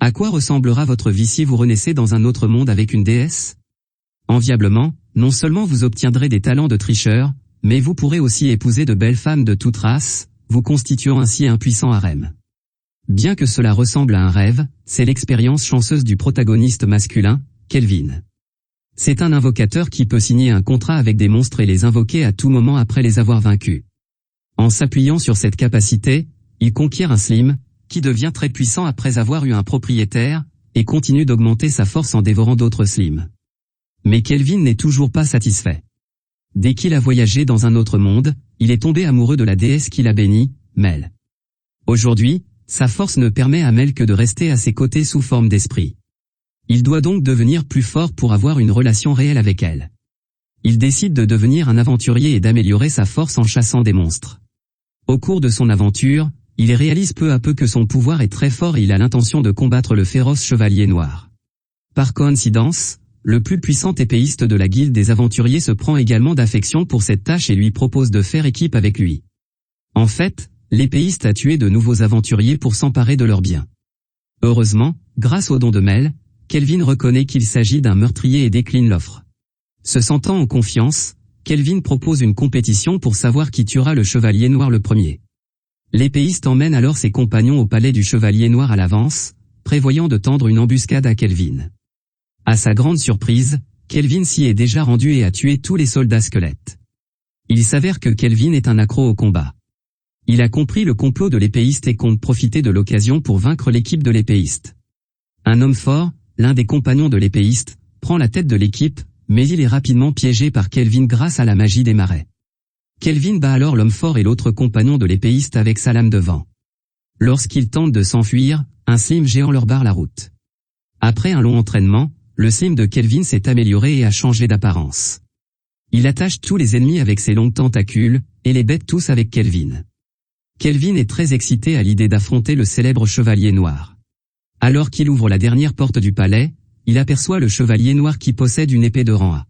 À quoi ressemblera votre vie si vous renaissez dans un autre monde avec une déesse? Enviablement, non seulement vous obtiendrez des talents de tricheur, mais vous pourrez aussi épouser de belles femmes de toute race, vous constituant ainsi un puissant harem. Bien que cela ressemble à un rêve, c'est l'expérience chanceuse du protagoniste masculin, Kelvin. C'est un invocateur qui peut signer un contrat avec des monstres et les invoquer à tout moment après les avoir vaincus. En s'appuyant sur cette capacité, il conquiert un Slim, qui devient très puissant après avoir eu un propriétaire, et continue d'augmenter sa force en dévorant d'autres Slims. Mais Kelvin n'est toujours pas satisfait. Dès qu'il a voyagé dans un autre monde, il est tombé amoureux de la déesse qui l'a béni, Mel. Aujourd'hui, sa force ne permet à Mel que de rester à ses côtés sous forme d'esprit. Il doit donc devenir plus fort pour avoir une relation réelle avec elle. Il décide de devenir un aventurier et d'améliorer sa force en chassant des monstres. Au cours de son aventure, il réalise peu à peu que son pouvoir est très fort et il a l'intention de combattre le féroce chevalier noir. Par coïncidence, le plus puissant épéiste de la guilde des aventuriers se prend également d'affection pour cette tâche et lui propose de faire équipe avec lui. En fait, l'épéiste a tué de nouveaux aventuriers pour s'emparer de leurs biens. Heureusement, grâce au don de Mel, Kelvin reconnaît qu'il s'agit d'un meurtrier et décline l'offre. Se sentant en confiance, Kelvin propose une compétition pour savoir qui tuera le chevalier noir le premier. L'épéiste emmène alors ses compagnons au palais du chevalier noir à l'avance, prévoyant de tendre une embuscade à Kelvin. À sa grande surprise, Kelvin s'y est déjà rendu et a tué tous les soldats squelettes. Il s'avère que Kelvin est un accro au combat. Il a compris le complot de l'épéiste et compte profiter de l'occasion pour vaincre l'équipe de l'épéiste. Un homme fort, l'un des compagnons de l'épéiste, prend la tête de l'équipe, mais il est rapidement piégé par Kelvin grâce à la magie des marais. Kelvin bat alors l'homme fort et l'autre compagnon de l'épéiste avec sa lame de vent. Lorsqu'ils tentent de s'enfuir, un Slim géant leur barre la route. Après un long entraînement, le Slim de Kelvin s'est amélioré et a changé d'apparence. Il attache tous les ennemis avec ses longues tentacules, et les bête tous avec Kelvin. Kelvin est très excité à l'idée d'affronter le célèbre chevalier noir. Alors qu'il ouvre la dernière porte du palais, il aperçoit le chevalier noir qui possède une épée de rang A.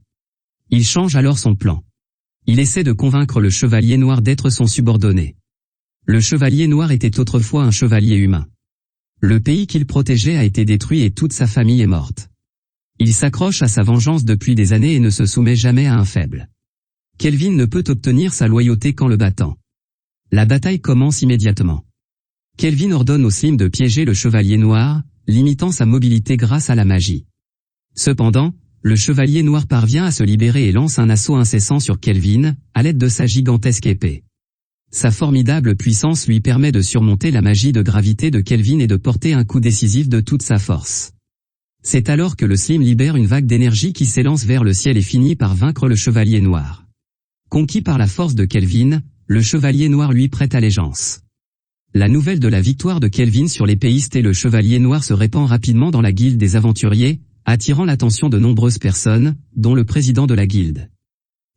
Il change alors son plan. Il essaie de convaincre le chevalier noir d'être son subordonné. Le chevalier noir était autrefois un chevalier humain. Le pays qu'il protégeait a été détruit et toute sa famille est morte. Il s'accroche à sa vengeance depuis des années et ne se soumet jamais à un faible. Kelvin ne peut obtenir sa loyauté qu'en le battant. La bataille commence immédiatement. Kelvin ordonne au Slim de piéger le chevalier noir, limitant sa mobilité grâce à la magie. Cependant, le chevalier noir parvient à se libérer et lance un assaut incessant sur Kelvin, à l'aide de sa gigantesque épée. Sa formidable puissance lui permet de surmonter la magie de gravité de Kelvin et de porter un coup décisif de toute sa force. C'est alors que le Slim libère une vague d'énergie qui s'élance vers le ciel et finit par vaincre le chevalier noir. Conquis par la force de Kelvin, le chevalier noir lui prête allégeance. La nouvelle de la victoire de Kelvin sur l'épéiste et le chevalier noir se répand rapidement dans la guilde des aventuriers, attirant l'attention de nombreuses personnes, dont le président de la guilde.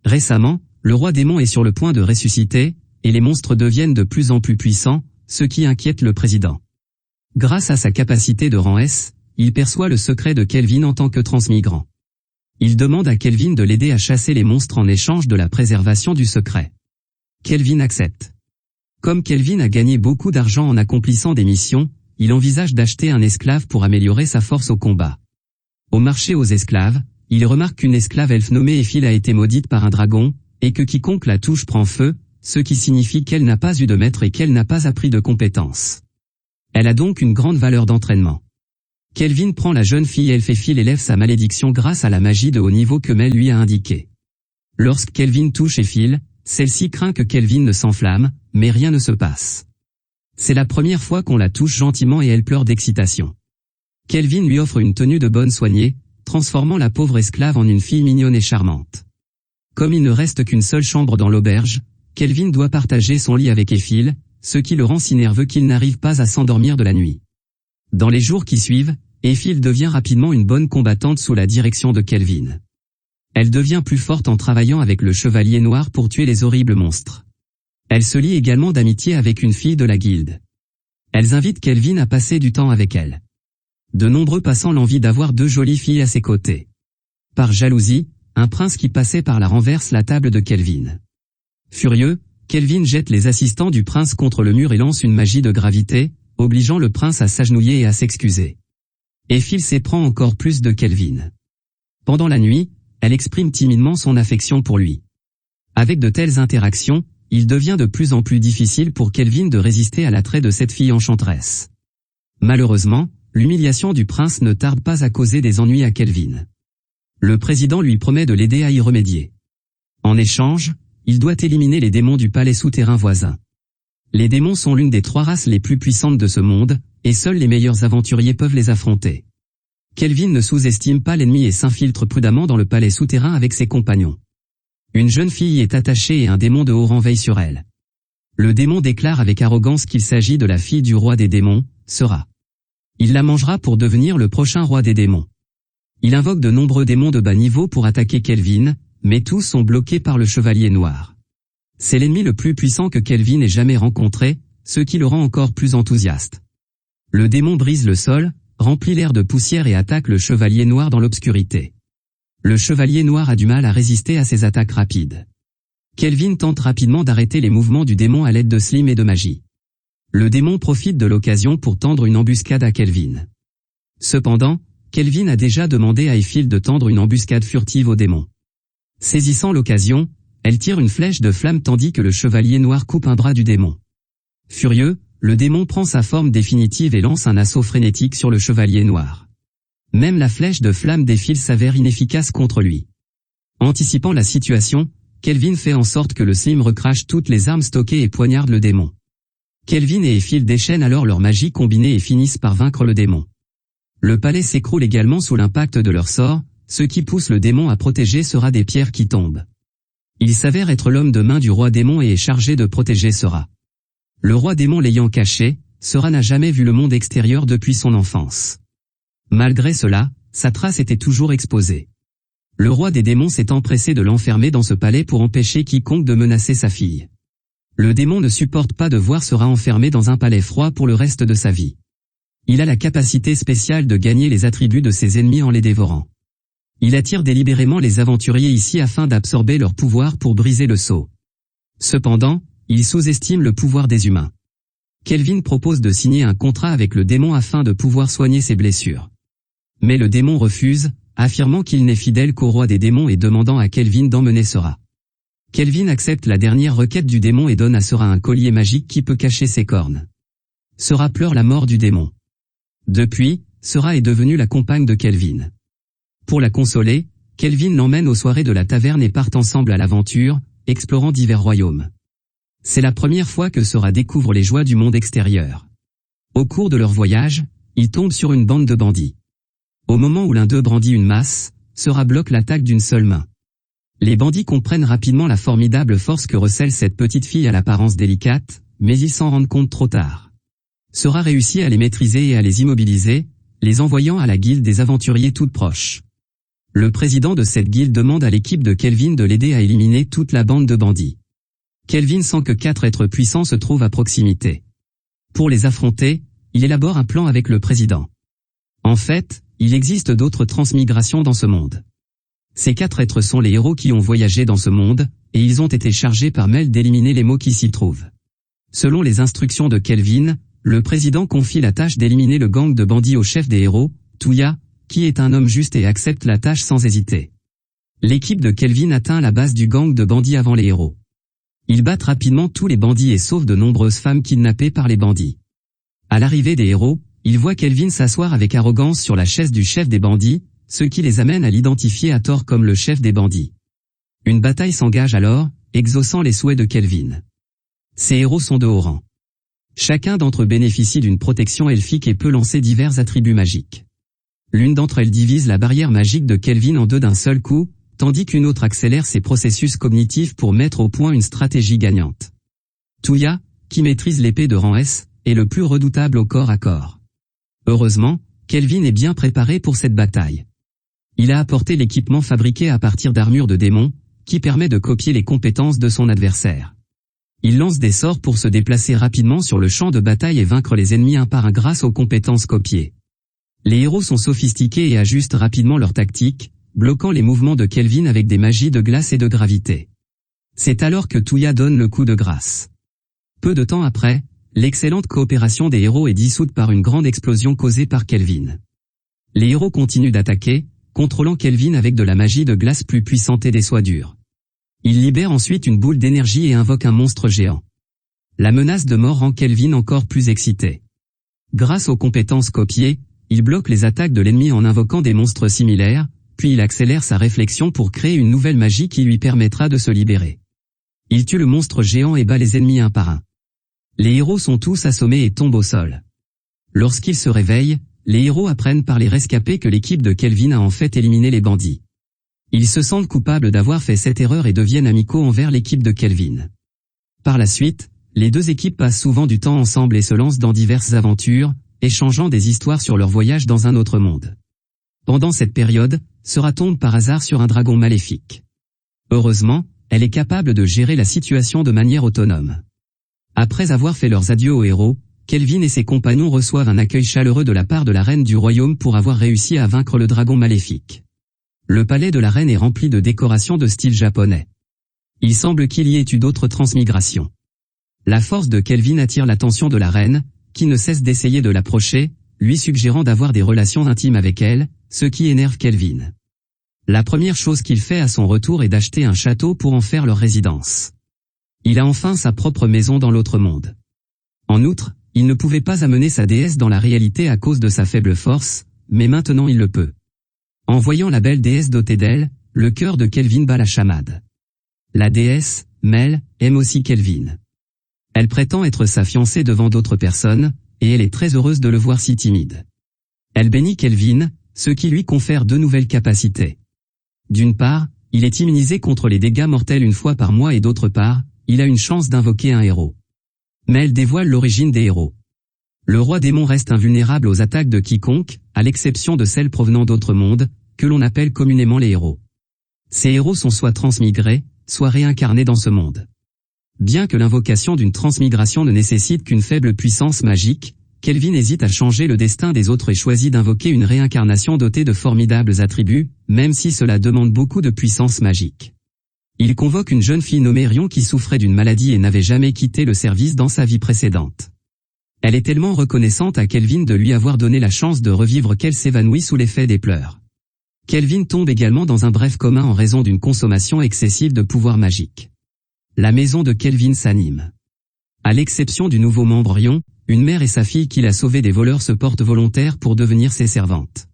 Récemment, le roi démon est sur le point de ressusciter, et les monstres deviennent de plus en plus puissants, ce qui inquiète le président. Grâce à sa capacité de rang S, il perçoit le secret de Kelvin en tant que transmigrant. Il demande à Kelvin de l'aider à chasser les monstres en échange de la préservation du secret. Kelvin accepte. Comme Kelvin a gagné beaucoup d'argent en accomplissant des missions, il envisage d'acheter un esclave pour améliorer sa force au combat. Au marché aux esclaves, il remarque qu'une esclave elfe nommée Ephil a été maudite par un dragon, et que quiconque la touche prend feu, ce qui signifie qu'elle n'a pas eu de maître et qu'elle n'a pas appris de compétences. Elle a donc une grande valeur d'entraînement. Kelvin prend la jeune fille elfe Ephil et lève sa malédiction grâce à la magie de haut niveau que Mel lui a indiquée. Lorsque Kelvin touche Ephil, celle-ci craint que Kelvin ne s'enflamme, mais rien ne se passe. C'est la première fois qu'on la touche gentiment et elle pleure d'excitation. Kelvin lui offre une tenue de bonne soignée, transformant la pauvre esclave en une fille mignonne et charmante. Comme il ne reste qu'une seule chambre dans l'auberge, Kelvin doit partager son lit avec Ephil, ce qui le rend si nerveux qu'il n'arrive pas à s'endormir de la nuit. Dans les jours qui suivent, Ephil devient rapidement une bonne combattante sous la direction de Kelvin. Elle devient plus forte en travaillant avec le chevalier noir pour tuer les horribles monstres. Elle se lie également d'amitié avec une fille de la guilde. Elles invitent Kelvin à passer du temps avec elles. De nombreux passants l'envient d'avoir deux jolies filles à ses côtés. Par jalousie, un prince qui passait par là renverse la table de Kelvin. Furieux, Kelvin jette les assistants du prince contre le mur et lance une magie de gravité, obligeant le prince à s'agenouiller et à s'excuser. Éphile s'éprend encore plus de Kelvin. Pendant la nuit, elle exprime timidement son affection pour lui. Avec de telles interactions, il devient de plus en plus difficile pour Kelvin de résister à l'attrait de cette fille enchanteresse. Malheureusement, l'humiliation du prince ne tarde pas à causer des ennuis à Kelvin. Le président lui promet de l'aider à y remédier. En échange, il doit éliminer les démons du palais souterrain voisin. Les démons sont l'une des 3 races les plus puissantes de ce monde, et seuls les meilleurs aventuriers peuvent les affronter. Kelvin ne sous-estime pas l'ennemi et s'infiltre prudemment dans le palais souterrain avec ses compagnons. Une jeune fille est attachée et un démon de haut rang veille sur elle. Le démon déclare avec arrogance qu'il s'agit de la fille du roi des démons, Sera. Il la mangera pour devenir le prochain roi des démons. Il invoque de nombreux démons de bas niveau pour attaquer Kelvin, mais tous sont bloqués par le chevalier noir. C'est l'ennemi le plus puissant que Kelvin ait jamais rencontré, ce qui le rend encore plus enthousiaste. Le démon brise le sol, remplit l'air de poussière et attaque le chevalier noir dans l'obscurité. Le chevalier noir a du mal à résister à ces attaques rapides. Kelvin tente rapidement d'arrêter les mouvements du démon à l'aide de Slim et de magie. Le démon profite de l'occasion pour tendre une embuscade à Kelvin. Cependant, Kelvin a déjà demandé à Éphile de tendre une embuscade furtive au démon. Saisissant l'occasion, elle tire une flèche de flamme tandis que le chevalier noir coupe un bras du démon. Furieux, le démon prend sa forme définitive et lance un assaut frénétique sur le chevalier noir. Même la flèche de flamme d'Éphile s'avère inefficace contre lui. Anticipant la situation, Kelvin fait en sorte que le Slim recrache toutes les armes stockées et poignarde le démon. Kelvin et Éphile déchaînent alors leur magie combinée et finissent par vaincre le démon. Le palais s'écroule également sous l'impact de leur sort, ce qui pousse le démon à protéger Sera des pierres qui tombent. Il s'avère être l'homme de main du roi démon et est chargé de protéger Sera. Le roi démon l'ayant caché, Sera n'a jamais vu le monde extérieur depuis son enfance. Malgré cela, sa trace était toujours exposée. Le roi des démons s'est empressé de l'enfermer dans ce palais pour empêcher quiconque de menacer sa fille. Le démon ne supporte pas de voir Sera enfermé dans un palais froid pour le reste de sa vie. Il a la capacité spéciale de gagner les attributs de ses ennemis en les dévorant. Il attire délibérément les aventuriers ici afin d'absorber leur pouvoir pour briser le sceau. Cependant, il sous-estime le pouvoir des humains. Kelvin propose de signer un contrat avec le démon afin de pouvoir soigner ses blessures. Mais le démon refuse, affirmant qu'il n'est fidèle qu'au roi des démons et demandant à Kelvin d'emmener Sera. Kelvin accepte la dernière requête du démon et donne à Sera un collier magique qui peut cacher ses cornes. Sera pleure la mort du démon. Depuis, Sera est devenue la compagne de Kelvin. Pour la consoler, Kelvin l'emmène aux soirées de la taverne et partent ensemble à l'aventure, explorant divers royaumes. C'est la première fois que Sera découvre les joies du monde extérieur. Au cours de leur voyage, ils tombent sur une bande de bandits. Au moment où l'un d'eux brandit une masse, Sera bloque l'attaque d'une seule main. Les bandits comprennent rapidement la formidable force que recèle cette petite fille à l'apparence délicate, mais ils s'en rendent compte trop tard. Sera réussit à les maîtriser et à les immobiliser, les envoyant à la guilde des aventuriers toute proche. Le président de cette guilde demande à l'équipe de Kelvin de l'aider à éliminer toute la bande de bandits. Kelvin sent que 4 êtres puissants se trouvent à proximité. Pour les affronter, il élabore un plan avec le président. En fait, il existe d'autres transmigrations dans ce monde. Ces 4 êtres sont les héros qui ont voyagé dans ce monde, et ils ont été chargés par Mel d'éliminer les maux qui s'y trouvent. Selon les instructions de Kelvin, le président confie la tâche d'éliminer le gang de bandits au chef des héros, Touya, qui est un homme juste et accepte la tâche sans hésiter. L'équipe de Kelvin atteint la base du gang de bandits avant les héros. Ils battent rapidement tous les bandits et sauvent de nombreuses femmes kidnappées par les bandits. À l'arrivée des héros, ils voient Kelvin s'asseoir avec arrogance sur la chaise du chef des bandits, ce qui les amène à l'identifier à tort comme le chef des bandits. Une bataille s'engage alors, exaucant les souhaits de Kelvin. Ces héros sont de haut rang. Chacun d'entre eux bénéficie d'une protection elfique et peut lancer divers attributs magiques. L'une d'entre elles divise la barrière magique de Kelvin en deux d'un seul coup, tandis qu'une autre accélère ses processus cognitifs pour mettre au point une stratégie gagnante. Touya, qui maîtrise l'épée de rang S, est le plus redoutable au corps à corps. Heureusement, Kelvin est bien préparé pour cette bataille. Il a apporté l'équipement fabriqué à partir d'armures de démons, qui permet de copier les compétences de son adversaire. Il lance des sorts pour se déplacer rapidement sur le champ de bataille et vaincre les ennemis un par un grâce aux compétences copiées. Les héros sont sophistiqués et ajustent rapidement leurs tactiques, bloquant les mouvements de Kelvin avec des magies de glace et de gravité. C'est alors que Touya donne le coup de grâce. Peu de temps après, l'excellente coopération des héros est dissoute par une grande explosion causée par Kelvin. Les héros continuent d'attaquer, contrôlant Kelvin avec de la magie de glace plus puissante et des soies dures. Ils libèrent ensuite une boule d'énergie et invoquent un monstre géant. La menace de mort rend Kelvin encore plus excité. Grâce aux compétences copiées, il bloque les attaques de l'ennemi en invoquant des monstres similaires, puis il accélère sa réflexion pour créer une nouvelle magie qui lui permettra de se libérer. Il tue le monstre géant et bat les ennemis un par un. Les héros sont tous assommés et tombent au sol. Lorsqu'ils se réveillent, les héros apprennent par les rescapés que l'équipe de Kelvin a en fait éliminé les bandits. Ils se sentent coupables d'avoir fait cette erreur et deviennent amicaux envers l'équipe de Kelvin. Par la suite, les deux équipes passent souvent du temps ensemble et se lancent dans diverses aventures, échangeant des histoires sur leur voyage dans un autre monde. Pendant cette période, Sora tombe par hasard sur un dragon maléfique. Heureusement, elle est capable de gérer la situation de manière autonome. Après avoir fait leurs adieux aux héros, Kelvin et ses compagnons reçoivent un accueil chaleureux de la part de la reine du royaume pour avoir réussi à vaincre le dragon maléfique. Le palais de la reine est rempli de décorations de style japonais. Il semble qu'il y ait eu d'autres transmigrations. La force de Kelvin attire l'attention de la reine, qui ne cesse d'essayer de l'approcher, lui suggérant d'avoir des relations intimes avec elle, ce qui énerve Kelvin. La première chose qu'il fait à son retour est d'acheter un château pour en faire leur résidence. Il a enfin sa propre maison dans l'autre monde. En outre, il ne pouvait pas amener sa déesse dans la réalité à cause de sa faible force, mais maintenant il le peut. En voyant la belle déesse dotée d'elle, le cœur de Kelvin bat la chamade. La déesse, Mel, aime aussi Kelvin. Elle prétend être sa fiancée devant d'autres personnes, et elle est très heureuse de le voir si timide. Elle bénit Kelvin, ce qui lui confère deux nouvelles capacités. D'une part, il est immunisé contre les dégâts mortels une fois par mois et d'autre part, il a une chance d'invoquer un héros. Mel dévoile l'origine des héros. Le roi démon reste invulnérable aux attaques de quiconque, à l'exception de celles provenant d'autres mondes, que l'on appelle communément les héros. Ces héros sont soit transmigrés, soit réincarnés dans ce monde. Bien que l'invocation d'une transmigration ne nécessite qu'une faible puissance magique, Kelvin hésite à changer le destin des autres et choisit d'invoquer une réincarnation dotée de formidables attributs, même si cela demande beaucoup de puissance magique. Il convoque une jeune fille nommée Rion qui souffrait d'une maladie et n'avait jamais quitté le service dans sa vie précédente. Elle est tellement reconnaissante à Kelvin de lui avoir donné la chance de revivre qu'elle s'évanouit sous l'effet des pleurs. Kelvin tombe également dans un bref coma en raison d'une consommation excessive de pouvoirs magiques. La maison de Kelvin s'anime. À l'exception du nouveau membre Rion, une mère et sa fille qui l'a sauvé des voleurs se portent volontaires pour devenir ses servantes.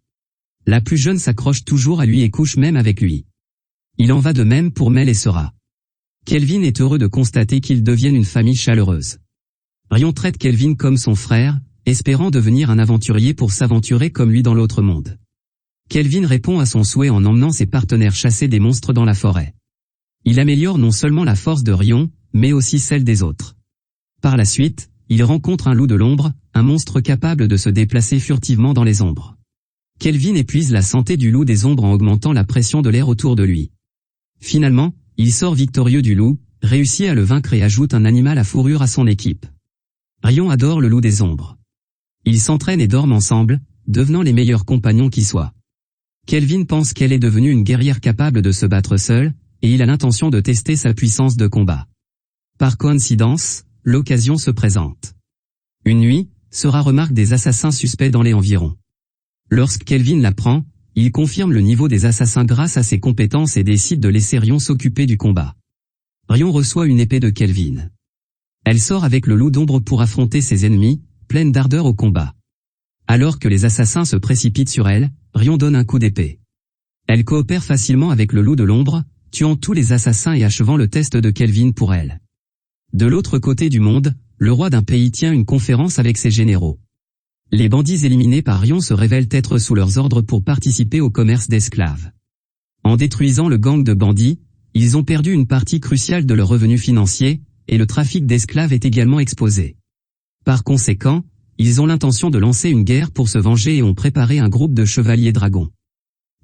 La plus jeune s'accroche toujours à lui et couche même avec lui. Il en va de même pour Mel et Sora. Kelvin est heureux de constater qu'ils deviennent une famille chaleureuse. Rion traite Kelvin comme son frère, espérant devenir un aventurier pour s'aventurer comme lui dans l'autre monde. Kelvin répond à son souhait en emmenant ses partenaires chasser des monstres dans la forêt. Il améliore non seulement la force de Rion, mais aussi celle des autres. Par la suite, il rencontre un loup de l'ombre, un monstre capable de se déplacer furtivement dans les ombres. Kelvin épuise la santé du loup des ombres en augmentant la pression de l'air autour de lui. Finalement, il sort victorieux du loup, réussit à le vaincre et ajoute un animal à fourrure à son équipe. Rion adore le loup des ombres. Ils s'entraînent et dorment ensemble, devenant les meilleurs compagnons qui soient. Kelvin pense qu'elle est devenue une guerrière capable de se battre seule, et il a l'intention de tester sa puissance de combat. Par coïncidence, l'occasion se présente. Une nuit, Sora remarque des assassins suspects dans les environs. Lorsque Kelvin l'apprend, il confirme le niveau des assassins grâce à ses compétences et décide de laisser Rion s'occuper du combat. Rion reçoit une épée de Kelvin. Elle sort avec le loup d'ombre pour affronter ses ennemis, pleine d'ardeur au combat. Alors que les assassins se précipitent sur elle, Rion donne un coup d'épée. Elle coopère facilement avec le loup de l'ombre, tuant tous les assassins et achevant le test de Kelvin pour elle. De l'autre côté du monde, le roi d'un pays tient une conférence avec ses généraux. Les bandits éliminés par Rion se révèlent être sous leurs ordres pour participer au commerce d'esclaves. En détruisant le gang de bandits, ils ont perdu une partie cruciale de leurs revenus financiers, et le trafic d'esclaves est également exposé. Par conséquent, ils ont l'intention de lancer une guerre pour se venger et ont préparé un groupe de chevaliers dragons.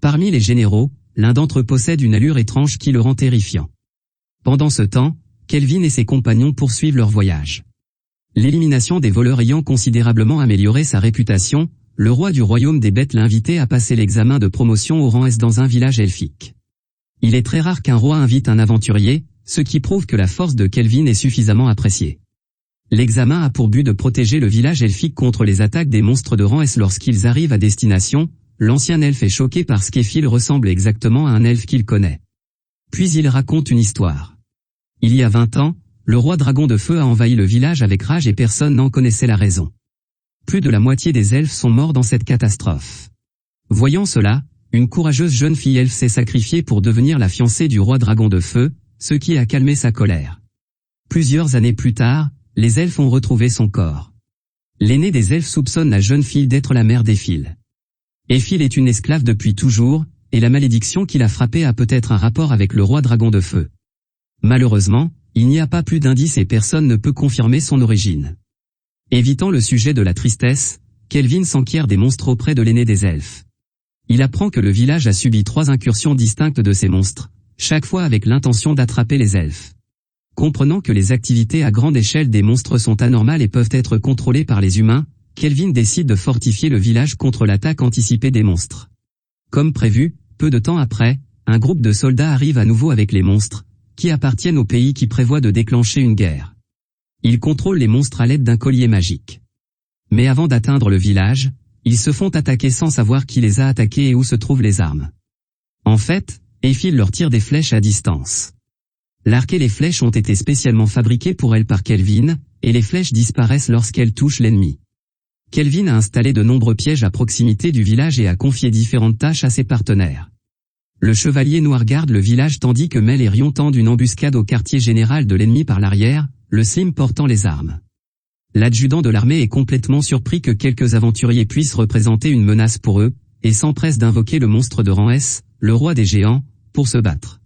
Parmi les généraux, l'un d'entre eux possède une allure étrange qui le rend terrifiant. Pendant ce temps, Kelvin et ses compagnons poursuivent leur voyage. L'élimination des voleurs ayant considérablement amélioré sa réputation, le roi du royaume des bêtes l'a invité à passer l'examen de promotion au rang S dans un village elfique. Il est très rare qu'un roi invite un aventurier, ce qui prouve que la force de Kelvin est suffisamment appréciée. L'examen a pour but de protéger le village elfique contre les attaques des monstres de rang S lorsqu'ils arrivent à destination. l'ancien elfe est choqué parce qu'Ephil ressemble exactement à un elfe qu'il connaît. Puis il raconte une histoire. Il y a 20 ans, le roi dragon de feu a envahi le village avec rage et personne n'en connaissait la raison. Plus de la moitié des elfes sont morts dans cette catastrophe. Voyant cela, une courageuse jeune fille elfe s'est sacrifiée pour devenir la fiancée du roi dragon de feu, ce qui a calmé sa colère. Plusieurs années plus tard, les elfes ont retrouvé son corps. L'aîné des elfes soupçonne la jeune fille d'être la mère d'Ephil. Ephil est une esclave depuis toujours, et la malédiction qui l'a frappée a peut-être un rapport avec le roi dragon de feu. Malheureusement, il n'y a pas plus d'indices et personne ne peut confirmer son origine. Évitant le sujet de la tristesse, Kelvin s'enquiert des monstres auprès de l'aîné des elfes. Il apprend que le village a subi 3 incursions distinctes de ces monstres, chaque fois avec l'intention d'attraper les elfes. Comprenant que les activités à grande échelle des monstres sont anormales et peuvent être contrôlées par les humains, Kelvin décide de fortifier le village contre l'attaque anticipée des monstres. Comme prévu, peu de temps après, un groupe de soldats arrive à nouveau avec les monstres, qui appartiennent au pays qui prévoit de déclencher une guerre. Ils contrôlent les monstres à l'aide d'un collier magique. Mais avant d'atteindre le village, ils se font attaquer sans savoir qui les a attaqués et où se trouvent les armes. En fait, Ephil leur tire des flèches à distance. L'arc et les flèches ont été spécialement fabriquées pour elle par Kelvin, et les flèches disparaissent lorsqu'elles touchent l'ennemi. Kelvin a installé de nombreux pièges à proximité du village et a confié différentes tâches à ses partenaires. Le chevalier noir garde le village tandis que Mel et Rion tendent une embuscade au quartier général de l'ennemi par l'arrière, le Slim portant les armes. L'adjudant de l'armée est complètement surpris que quelques aventuriers puissent représenter une menace pour eux, et s'empresse d'invoquer le monstre de rang S, le roi des géants, pour se battre.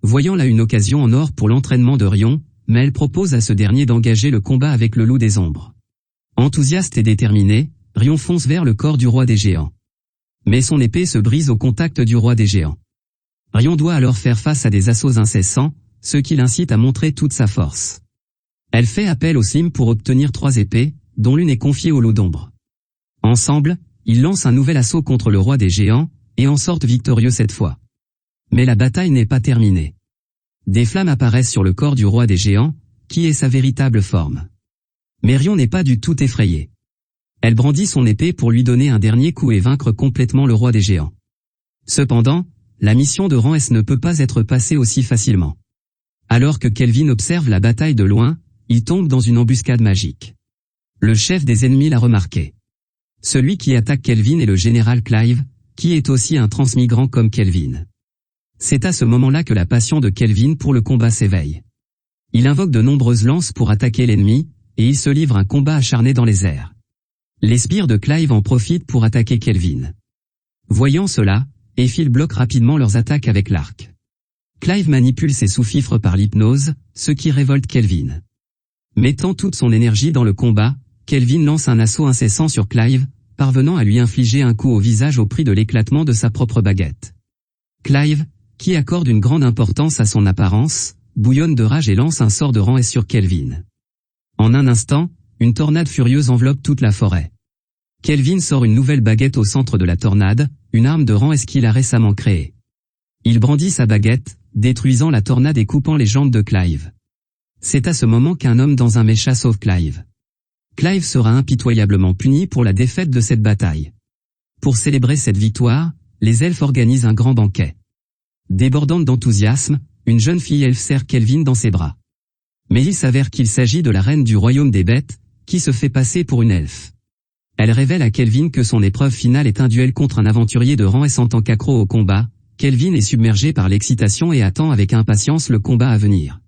Voyant là une occasion en or pour l'entraînement de Rion, Mel propose à ce dernier d'engager le combat avec le loup des ombres. Enthousiaste et déterminé, Rion fonce vers le corps du roi des géants. Mais son épée se brise au contact du roi des géants. Rion doit alors faire face à des assauts incessants, ce qui l'incite à montrer toute sa force. Elle fait appel au Slim pour obtenir 3 épées, dont l'une est confiée au loup d'ombre. Ensemble, ils lancent un nouvel assaut contre le roi des géants, et en sortent victorieux cette fois. Mais la bataille n'est pas terminée. Des flammes apparaissent sur le corps du roi des géants, qui est sa véritable forme. Mais Rion n'est pas du tout effrayée. Elle brandit son épée pour lui donner un dernier coup et vaincre complètement le roi des géants. Cependant, la mission de rang S ne peut pas être passée aussi facilement. Alors que Kelvin observe la bataille de loin, il tombe dans une embuscade magique. Le chef des ennemis l'a remarqué. Celui qui attaque Kelvin est le général Clive, qui est aussi un transmigrant comme Kelvin. C'est à ce moment-là que la passion de Kelvin pour le combat s'éveille. Il invoque de nombreuses lances pour attaquer l'ennemi, et il se livre un combat acharné dans les airs. Les sbires de Clive en profitent pour attaquer Kelvin. Voyant cela, Ephil bloque rapidement leurs attaques avec l'arc. Clive manipule ses sous-fifres par l'hypnose, ce qui révolte Kelvin. Mettant toute son énergie dans le combat, Kelvin lance un assaut incessant sur Clive, parvenant à lui infliger un coup au visage au prix de l'éclatement de sa propre baguette. Clive, qui accorde une grande importance à son apparence, bouillonne de rage et lance un sort de rang S sur Kelvin. En un instant, une tornade furieuse enveloppe toute la forêt. Kelvin sort une nouvelle baguette au centre de la tornade, une arme de rang S qu'il a récemment créée. Il brandit sa baguette, détruisant la tornade et coupant les jambes de Clive. C'est à ce moment qu'un homme dans un mécha sauve Clive. Clive sera impitoyablement puni pour la défaite de cette bataille. Pour célébrer cette victoire, les elfes organisent un grand banquet. Débordante d'enthousiasme, une jeune fille elfe serre Kelvin dans ses bras. Mais il s'avère qu'il s'agit de la reine du royaume des bêtes, qui se fait passer pour une elfe. Elle révèle à Kelvin que son épreuve finale est un duel contre un aventurier de rang S en tant qu'accro au combat. Kelvin est submergé par l'excitation et attend avec impatience le combat à venir.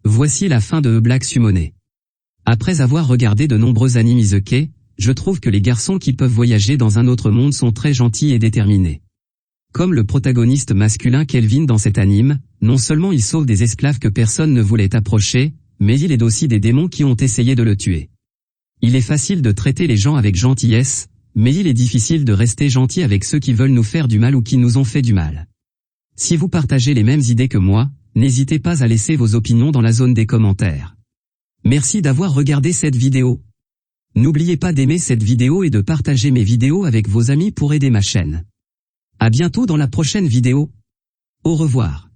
Voici la fin de Black Summoner. Après avoir regardé de nombreux animes isekai, je trouve que les garçons qui peuvent voyager dans un autre monde sont très gentils et déterminés. Comme le protagoniste masculin Kelvin dans cet anime, non seulement il sauve des esclaves que personne ne voulait approcher, mais il aide aussi des démons qui ont essayé de le tuer. Il est facile de traiter les gens avec gentillesse, mais il est difficile de rester gentil avec ceux qui veulent nous faire du mal ou qui nous ont fait du mal. Si vous partagez les mêmes idées que moi, n'hésitez pas à laisser vos opinions dans la zone des commentaires. Merci d'avoir regardé cette vidéo. N'oubliez pas d'aimer cette vidéo et de partager mes vidéos avec vos amis pour aider ma chaîne. À bientôt dans la prochaine vidéo. Au revoir.